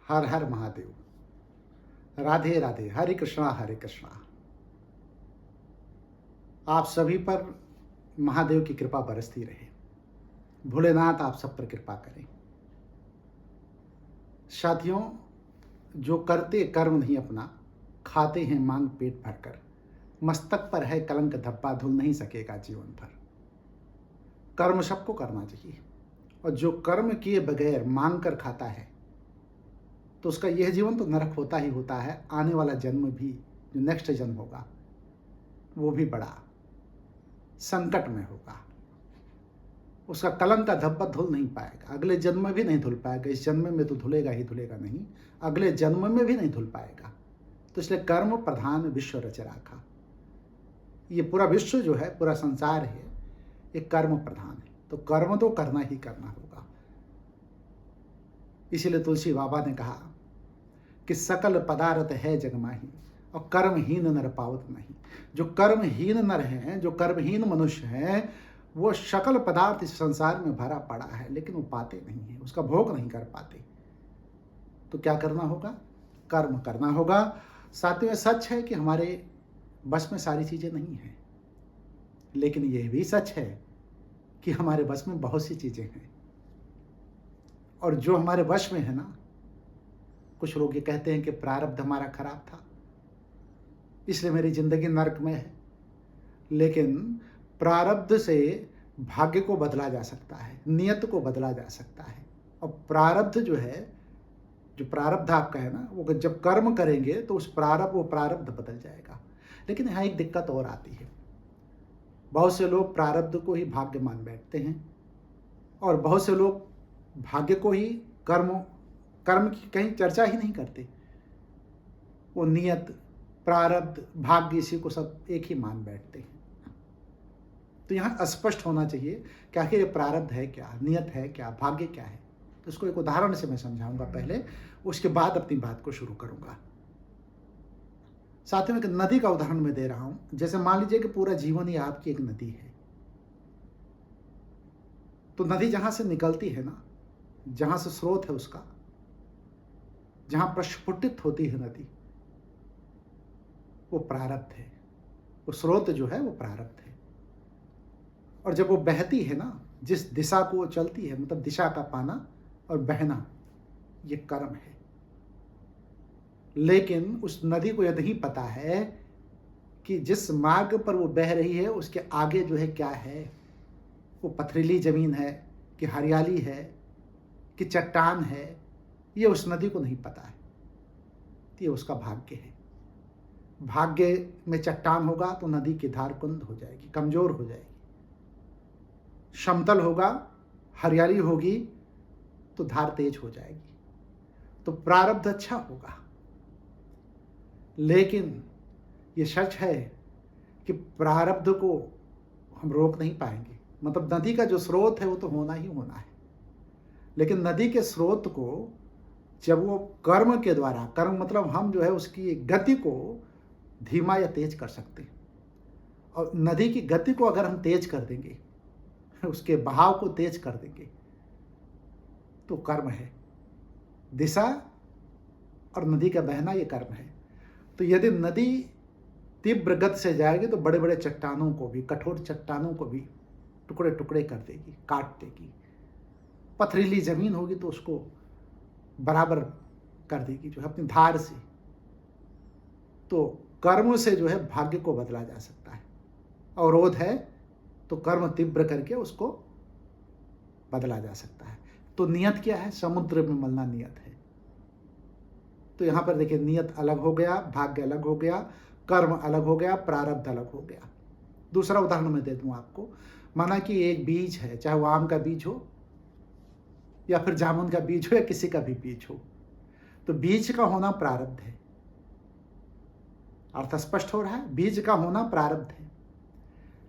हर हर महादेव। राधे राधे। हरे कृष्णा हरे कृष्णा। आप सभी पर महादेव की कृपा बरसती रहे। भोलेनाथ आप सब पर कृपा करें। साथियों, जो करते कर्म नहीं अपना, खाते हैं मांग पेट भरकर, मस्तक पर है कलंक धब्बा, धुल नहीं सकेगा जीवन भर। कर्म सबको करना चाहिए, और जो कर्म किए बगैर मांग कर खाता है तो उसका यह जीवन तो नरक होता ही होता है। आने वाला जन्म भी, जो नेक्स्ट जन्म होगा, वो भी बड़ा संकट में होगा। उसका कलंक का धब्बा धुल नहीं पाएगा, अगले जन्म में भी नहीं धुल पाएगा। इस जन्म में तो धुलेगा ही धुलेगा नहीं, अगले जन्म में भी नहीं धुल पाएगा। तो इसलिए कर्म प्रधान विश्व रच राखा। ये पूरा विश्व जो है, पूरा संसार है, ये कर्म प्रधान है। तो कर्म तो करना ही करना होगा। इसीलिए तुलसी बाबा ने कहा कि सकल पदार्थ है जग माही, और कर्महीन नर पावत नहीं। जो कर्महीन नर हैं, जो कर्महीन मनुष्य हैं, वो सकल पदार्थ इस संसार में भरा पड़ा है, लेकिन वो पाते नहीं है, उसका भोग नहीं कर पाते। तो क्या करना होगा? कर्म करना होगा। साथियों, सच है कि हमारे बस में सारी चीजें नहीं हैं, लेकिन यह भी सच है कि हमारे बस में बहुत सी चीजें हैं। और जो हमारे वश में है ना, कुछ लोग ये कहते हैं कि प्रारब्ध हमारा खराब था, इसलिए मेरी जिंदगी नरक में है। लेकिन प्रारब्ध से भाग्य को बदला जा सकता है, नियत को बदला जा सकता है। और प्रारब्ध जो है, जो प्रारब्ध आपका है ना, वो जब कर्म करेंगे तो उस वो प्रारब्ध बदल जाएगा। लेकिन यहाँ एक दिक्कत और आती है। बहुत से लोग प्रारब्ध को ही भाग्य मान बैठते हैं, और बहुत से लोग भाग्य को ही कर्म की कहीं चर्चा ही नहीं करते। वो नियत, प्रारब्ध, भाग्य, इसी को सब एक ही मान बैठते हैं। तो यहाँ स्पष्ट होना चाहिए कि आखिर ये प्रारब्ध है क्या, नियत है क्या, भाग्य क्या है। तो इसको एक उदाहरण से मैं समझाऊंगा पहले, उसके बाद अपनी बात को शुरू करूंगा। साथ में एक नदी का उदाहरण मैं दे रहा हूं। जैसे मान लीजिए कि पूरा जीवन ही आपकी एक नदी है। तो नदी जहां से निकलती है ना, जहां से स्रोत है उसका, जहां प्रस्फुटित होती है नदी, वो प्रारब्ध है। वो स्रोत जो है वो प्रारब्ध है। और जब वो बहती है ना, जिस दिशा को वो चलती है, मतलब दिशा का पाना और बहना, ये कर्म है। लेकिन उस नदी को यह नहीं पता है कि जिस मार्ग पर वो बह रही है उसके आगे जो है क्या है। वो पथरीली जमीन है कि हरियाली है कि चट्टान है, ये उस नदी को नहीं पता है। ये उसका भाग्य है। भाग्य में चट्टान होगा तो नदी की धार कुंद हो जाएगी, कमजोर हो जाएगी। समतल होगा, हरियाली होगी तो धार तेज हो जाएगी। तो प्रारब्ध अच्छा होगा। लेकिन ये सच है कि प्रारब्ध को हम रोक नहीं पाएंगे। मतलब नदी का जो स्रोत है वो तो होना ही होना है, लेकिन नदी के स्रोत को जब वो कर्म के द्वारा, कर्म मतलब हम जो है उसकी गति को धीमा या तेज कर सकते हैं। और नदी की गति को अगर हम तेज कर देंगे, उसके बहाव को तेज कर देंगे, तो कर्म है। दिशा और नदी का बहना ये कर्म है। तो यदि नदी तीव्र गति से जाएगी तो बड़े बड़े चट्टानों को भी, कठोर चट्टानों को भी टुकड़े टुकड़े कर देगी, काट देगी। पथरीली जमीन होगी तो उसको बराबर कर देगी जो है अपनी धार से। तो कर्म से जो है भाग्य को बदला जा सकता है। अवरोध है तो कर्म तीव्र करके उसको बदला जा सकता है। तो नियत क्या है? समुद्र में मलना नियत है। तो यहां पर देखिए, नियत अलग हो गया, भाग्य अलग हो गया, कर्म अलग हो गया, प्रारब्ध अलग हो गया। दूसरा उदाहरण मैं दे दूं आपको। माना कि एक बीज है, चाहे वो आम का बीज हो या फिर जामुन का बीज हो या किसी का भी बीज हो, तो बीज का होना प्रारब्ध है। अर्थ स्पष्ट हो रहा है? बीज का होना प्रारब्ध है।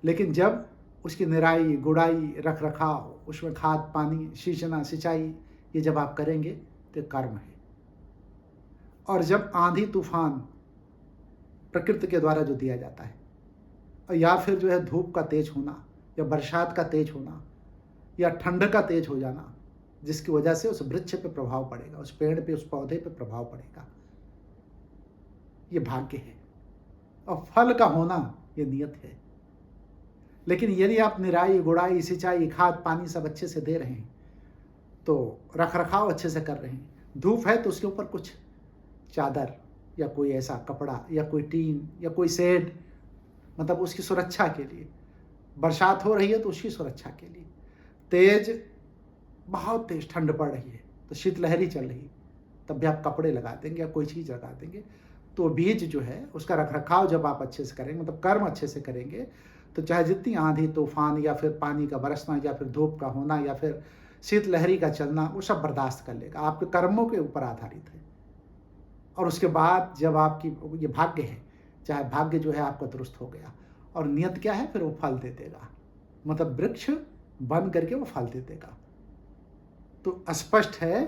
लेकिन जब उसकी निराई, गुड़ाई, रख रखाव, उसमें खाद पानी, सींचना, सिंचाई, ये जब आप करेंगे तो कर्म है। और जब आंधी तूफान प्रकृति के द्वारा जो दिया जाता है, और या फिर जो है धूप का तेज होना, या बरसात का तेज होना, या ठंड का तेज हो जाना, जिसकी वजह से उस वृक्ष पे प्रभाव पड़ेगा, उस पेड़ पे, उस पौधे पे प्रभाव पड़ेगा। ये भाग्य है। और फल का होना ये नियत है। लेकिन यदि आप निराई गुड़ाई सिंचाई खाद पानी सब अच्छे से दे रहे हैं, तो रख रखाव अच्छे से कर रहे हैं, धूप है तो उसके ऊपर कुछ चादर या कोई ऐसा कपड़ा या कोई टीन या कोई शेड, मतलब उसकी सुरक्षा के लिए, बरसात हो रही है तो उसकी सुरक्षा के लिए, बहुत तेज ठंड पड़ रही है तो शीतलहरी चल रही है, तब भी आप कपड़े लगा देंगे या कोई चीज़ लगा देंगे। तो बीज जो है उसका रख रखाव जब आप अच्छे से करेंगे, मतलब कर्म अच्छे से करेंगे, तो चाहे जितनी आंधी तूफान या फिर पानी का बरसना या फिर धूप का होना या फिर शीतलहरी का चलना, वो सब बर्दाश्त कर लेगा। आपके कर्मों के ऊपर आधारित है। और उसके बाद जब आपकी ये भाग्य है, चाहे भाग्य जो है आपका दुरुस्त हो गया और नियत क्या है, फिर वो फल दे देगा, मतलब वृक्ष बन करके वो फल दे देगा। तो स्पष्ट है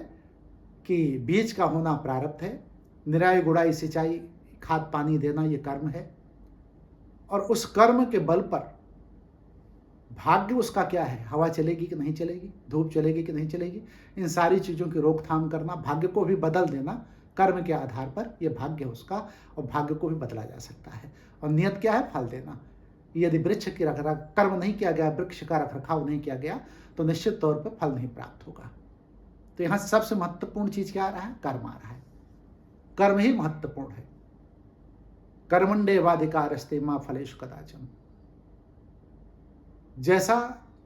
कि बीज का होना प्रारब्ध है, निराई गुड़ाई सिंचाई खाद पानी देना ये कर्म है, और उस कर्म के बल पर भाग्य उसका क्या है, हवा चलेगी कि नहीं चलेगी, धूप चलेगी कि नहीं चलेगी, इन सारी चीज़ों की रोकथाम करना, भाग्य को भी बदल देना कर्म के आधार पर, यह भाग्य है उसका, और भाग्य को भी बदला जा सकता है। और नियत क्या है, फल देना। यदि वृक्ष की कर्म नहीं किया गया, वृक्ष का रखरखाव नहीं किया गया, तो निश्चित तौर पर फल नहीं प्राप्त होगा। तो यहाँ सबसे महत्वपूर्ण चीज क्या आ रहा है, कर्म आ रहा है। कर्म ही महत्वपूर्ण है। कर्मण्डेवाधिकारस्ते मा फलेषु कदाचन। जैसा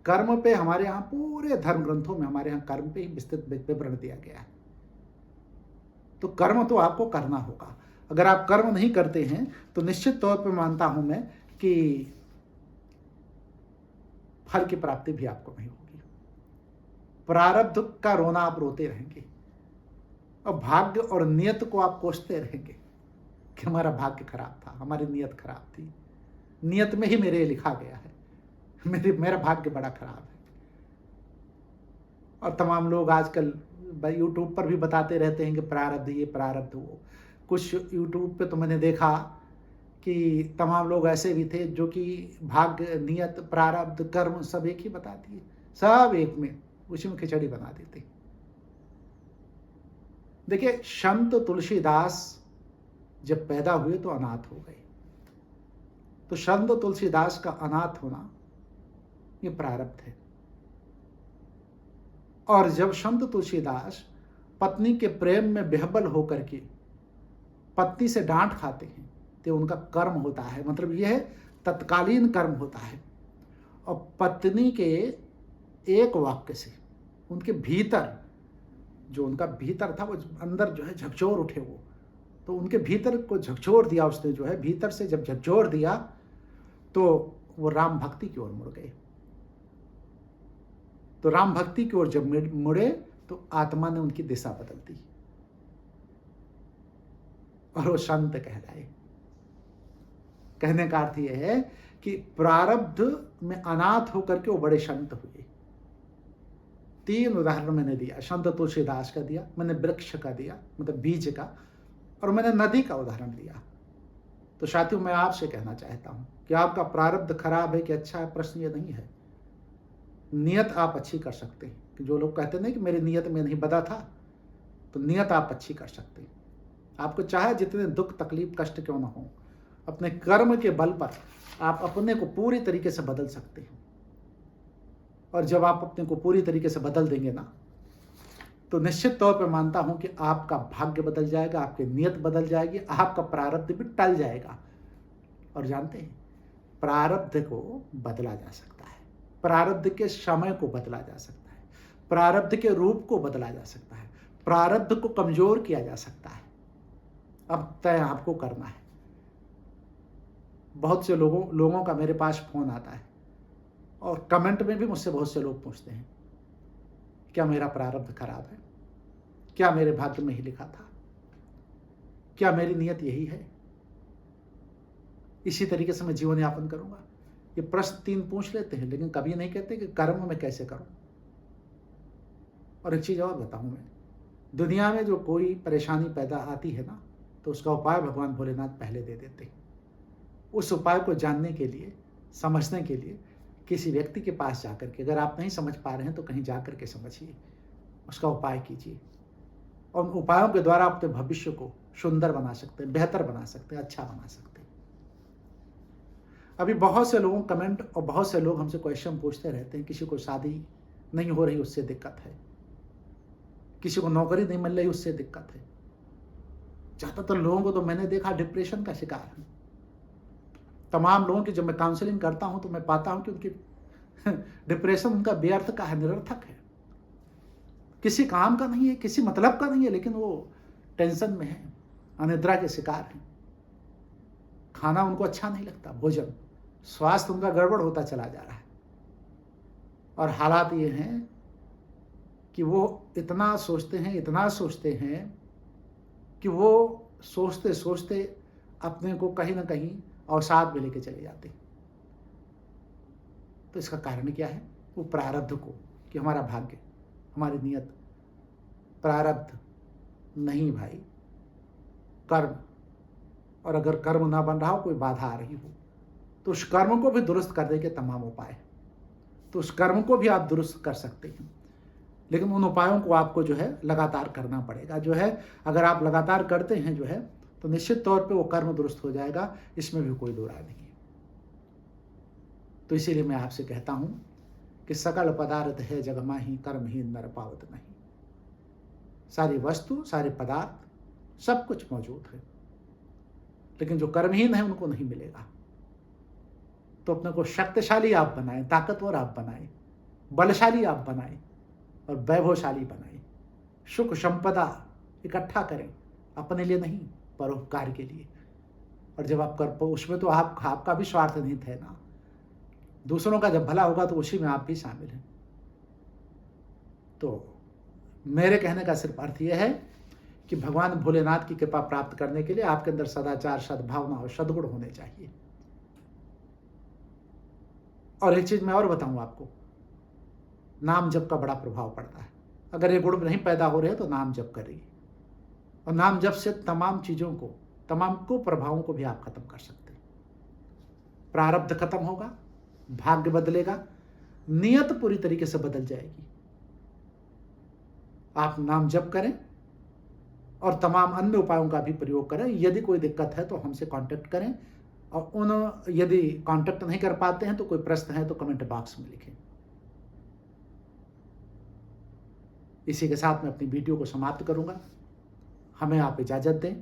कर्म पे हमारे यहाँ पूरे धर्म ग्रंथों में हमारे यहाँ कर्म पे ही विस्तृत विवरण दिया गया है। तो कर्म तो आपको करना होगा। अगर आप कर्म नहीं करते हैं तो निश्चित तौर पर मानता हूं मैं कि फल की प्राप्ति भी आपको नहीं होगी। प्रारब्ध का रोना आप रोते रहेंगे और भाग्य और नियत को आप कोसते रहेंगे कि हमारा भाग्य खराब था, हमारी नियत खराब थी, नियत में ही मेरे लिखा गया है, मेरा भाग्य बड़ा खराब है। और तमाम लोग आजकल यूट्यूब पर भी बताते रहते हैं कि प्रारब्ध ये प्रारब्ध वो। कुछ यूट्यूब पे तो मैंने देखा कि तमाम लोग ऐसे भी थे जो कि भाग्य नियत प्रारब्ध कर्म सब एक ही बता दिए, सब एक में, उसी में खिचड़ी बना देते। देखिए, संत तुलसीदास जब पैदा हुए तो अनाथ हो गए। तो संत तुलसीदास का अनाथ होना ये प्रारब्ध है। और जब संत तुलसीदास पत्नी के प्रेम में बेहबल होकर के पत्नी से डांट खाते हैं तो उनका कर्म होता है, मतलब यह तत्कालीन कर्म होता है। और पत्नी के एक वाक्य से उनके भीतर, जो उनका भीतर था वो अंदर जो है झकझोर उठे, वो तो उनके भीतर को झकझोर दिया उसने, जो है भीतर से जब झकझोर दिया तो वो राम भक्ति की ओर मुड़ गए। तो राम भक्ति की ओर जब मुड़े तो आत्मा ने उनकी दिशा बदल दी और वो संत कहलाए। कहने का अर्थ यह है कि प्रारब्ध में अनाथ होकर के वो बड़े संत हुए। 3 उदाहरण मैंने दिया, संत तुलसीदास का दिया, मैंने वृक्ष का दिया मतलब बीज का, और मैंने नदी का उदाहरण दिया। तो साथियों, मैं आपसे कहना चाहता हूं कि आपका प्रारब्ध खराब है कि अच्छा है, प्रश्न ये नहीं है। नियत आप अच्छी कर सकते हैं। कि जो लोग कहते नहीं कि मेरी नियत में नहीं बदा था, तो नियत आप अच्छी कर सकते हैं। आपको चाहे जितने दुख तकलीफ कष्ट क्यों ना हो, अपने कर्म के बल पर आप अपने को पूरी तरीके से बदल सकते हैं। और जब आप अपने को पूरी तरीके से बदल देंगे ना, तो निश्चित तौर पर मानता हूं कि आपका भाग्य बदल जाएगा, आपकी नियत बदल जाएगी, आपका प्रारब्ध भी टल जाएगा। और जानते हैं, प्रारब्ध को बदला जा सकता है, प्रारब्ध के समय को बदला जा सकता है, प्रारब्ध के रूप को बदला जा सकता है, प्रारब्ध को कमजोर किया जा सकता है। अब तय आपको करना है। बहुत से लोगों का मेरे पास फोन आता है और कमेंट में भी मुझसे बहुत से लोग पूछते हैं, क्या मेरा प्रारब्ध खराब है? क्या मेरे भाग्य में ही लिखा था? क्या मेरी नियत यही है? इसी तरीके से मैं जीवन यापन करूंगा? ये प्रश्न 3 पूछ लेते हैं, लेकिन कभी नहीं कहते कि कर्म में कैसे करूं। और एक चीज और बताऊं, मैं दुनिया में जो कोई परेशानी पैदा आती है ना, तो उसका उपाय भगवान भोलेनाथ पहले दे देते हैं। उस उपाय को जानने के लिए, समझने के लिए किसी व्यक्ति के पास जाकर के, अगर आप नहीं समझ पा रहे हैं तो कहीं जाकर के समझिए। उसका उपाय कीजिए और उन उपायों के द्वारा अपने भविष्य को सुंदर बना सकते हैं, बेहतर बना सकते हैं, अच्छा बना सकते हैं। अभी बहुत से लोगों कमेंट और बहुत से लोग हमसे क्वेश्चन पूछते रहते हैं, किसी को शादी नहीं हो रही उससे दिक्कत है, किसी को नौकरी नहीं मिल रही उससे दिक्कत है। ज़्यादातर लोगों को तो मैंने देखा डिप्रेशन का शिकार है। तमाम लोगों की जब मैं काउंसलिंग करता हूं तो मैं पाता हूं कि उनकी डिप्रेशन उनका व्यर्थ का है, निरर्थक है, किसी काम का नहीं है, किसी मतलब का नहीं है, लेकिन वो टेंशन में है, अनिद्रा के शिकार है। खाना उनको अच्छा नहीं लगता, भोजन, स्वास्थ्य उनका गड़बड़ होता चला जा रहा है। और हालात ये हैं कि वो इतना सोचते हैं कि वो सोचते सोचते अपने को कहीं ना कहीं अवसाद में लेके चले जाते हैं। तो इसका कारण क्या है? वो प्रारब्ध को, कि हमारा भाग्य, हमारी नियत, प्रारब्ध नहीं भाई, कर्म। और अगर कर्म ना बन रहा हो, कोई बाधा आ रही हो, तो उस कर्म को भी दुरुस्त करने के तमाम उपाय, तो उस कर्म को भी आप दुरुस्त कर सकते हैं। लेकिन उन उपायों को आपको जो है लगातार करना पड़ेगा। जो है अगर आप लगातार करते हैं जो है तो निश्चित तौर पे वो कर्म दुरुस्त हो जाएगा, इसमें भी कोई दो राय नहीं है। तो इसीलिए मैं आपसे कहता हूं कि सकल पदार्थ है जग माही, कर्महीन नर पावत नहीं। सारी वस्तु, सारे पदार्थ, सब कुछ मौजूद है, लेकिन जो कर्महीन है उनको नहीं मिलेगा। तो अपने को शक्तिशाली आप बनाएं, ताकतवर आप बनाएं, बलशाली आप बनाएं और वैभवशाली बनाएं। सुख संपदा इकट्ठा करें, अपने लिए नहीं, परोपकार के लिए। और जब आप कर, उसमें तो आपका भी स्वार्थ नहीं है ना, दूसरों का जब भला होगा तो उसी में आप भी शामिल हैं। तो मेरे कहने का सिर्फ अर्थ यह है कि भगवान भोलेनाथ की कृपा प्राप्त करने के लिए आपके अंदर सदाचार, सद्भावना और सद्गुण होने चाहिए। और एक चीज मैं और बताऊं आपको, नाम जप का बड़ा प्रभाव पड़ता है। अगर ये गुण नहीं पैदा हो रहे तो नाम जप करिए, और नाम जप से तमाम चीजों को, तमाम कुप्रभावों को भी आप खत्म कर सकते हैं। प्रारब्ध खत्म होगा, भाग्य बदलेगा, नियत पूरी तरीके से बदल जाएगी। आप नाम जप करें और तमाम अन्य उपायों का भी प्रयोग करें। यदि कोई दिक्कत है तो हमसे कांटेक्ट करें, और यदि कांटेक्ट नहीं कर पाते हैं तो कोई प्रश्न है तो कमेंट बॉक्स में लिखें। इसी के साथ मैं अपनी वीडियो को समाप्त करूंगा। हमें आप इजाजत दें।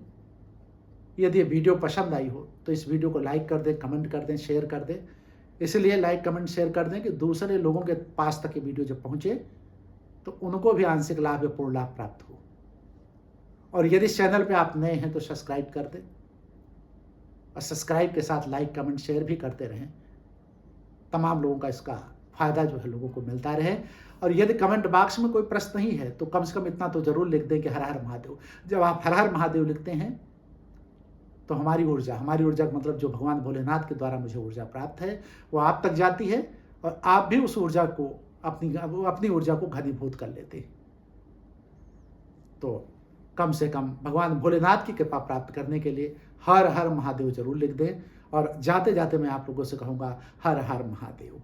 यदि ये वीडियो पसंद आई हो तो इस वीडियो को लाइक कर दें, कमेंट कर दें, शेयर कर दें। इसलिए लाइक, कमेंट, शेयर कर दें कि दूसरे लोगों के पास तक ये वीडियो जब पहुंचे तो उनको भी आंशिक लाभ या पूर्ण लाभ प्राप्त हो। और यदि इस चैनल पे आप नए हैं तो सब्सक्राइब कर दें, और सब्सक्राइब के साथ लाइक, कमेंट, शेयर भी करते रहें। तमाम लोगों का इसका फायदा जो है लोगों को मिलता रहे। और यदि कमेंट बॉक्स में कोई प्रश्न नहीं है तो कम से कम इतना तो जरूर लिख दें कि हर हर महादेव। जब आप हर हर महादेव लिखते हैं तो हमारी ऊर्जा का मतलब जो भगवान भोलेनाथ के द्वारा मुझे ऊर्जा प्राप्त है वो आप तक जाती है, और आप भी उस ऊर्जा को अपनी ऊर्जा को घनीभूत कर लेते हैं। तो कम से कम भगवान भोलेनाथ की कृपा प्राप्त करने के लिए हर हर महादेव जरूर लिख दें। और जाते जाते मैं आप लोगों से कहूँगा, हर हर महादेव।